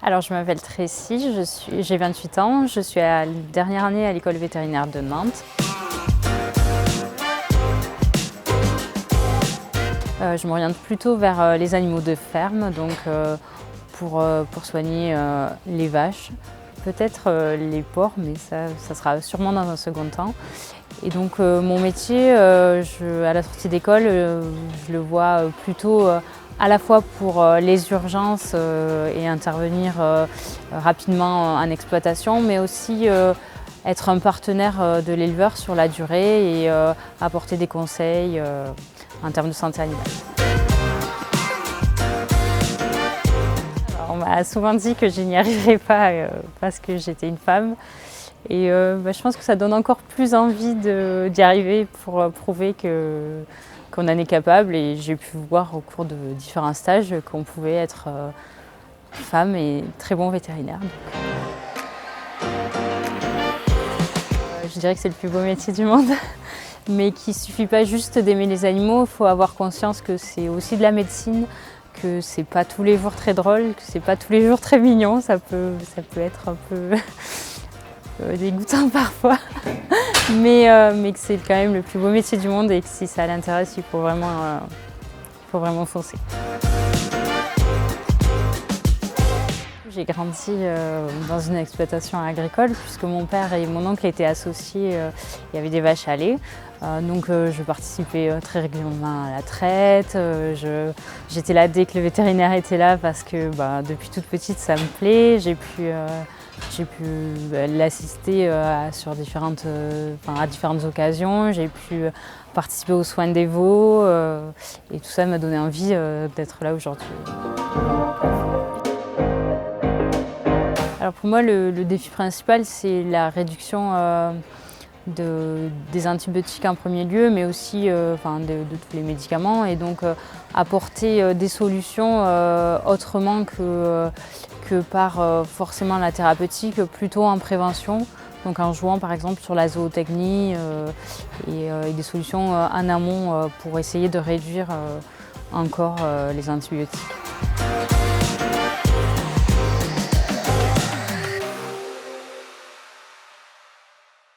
Alors, je m'appelle Tracy, j'ai 28 ans, je suis à la dernière année à l'école vétérinaire de Nantes. Je m'oriente plutôt vers les animaux de ferme, donc pour soigner les vaches, peut-être les porcs, mais ça sera sûrement dans un second temps. Et donc mon métier, à la sortie d'école, je le vois plutôt à la fois pour les urgences et intervenir rapidement en exploitation, mais aussi être un partenaire de l'éleveur sur la durée et apporter des conseils en termes de santé animale. On m'a souvent dit que je n'y arriverais pas parce que j'étais une femme. Et je pense que ça donne encore plus envie d'y arriver pour prouver qu'on en est capable. Et j'ai pu voir au cours de différents stages qu'on pouvait être femme et très bon vétérinaire. Je dirais que c'est le plus beau métier du monde, mais qu'il ne suffit pas juste d'aimer les animaux, il faut avoir conscience que c'est aussi de la médecine, que c'est pas tous les jours très drôle, que c'est pas tous les jours très mignon, ça peut être un peu dégoûtant parfois, mais que c'est quand même le plus beau métier du monde et que si ça l'intéresse, il faut vraiment foncer. J'ai grandi dans une exploitation agricole puisque mon père et mon oncle étaient associés, il y avait des vaches à lait. Donc je participais très régulièrement à la traite, j'étais là dès que le vétérinaire était là parce que depuis toute petite ça me plaît. J'ai pu l'assister à différentes occasions, j'ai pu participer aux soins des veaux et tout ça m'a donné envie d'être là aujourd'hui. Alors pour moi, le défi principal, c'est la réduction des antibiotiques en premier lieu, mais aussi de tous les médicaments, et donc apporter des solutions autrement que par forcément la thérapeutique, plutôt en prévention, donc en jouant par exemple sur la zootechnie et des solutions en amont pour essayer de réduire encore les antibiotiques.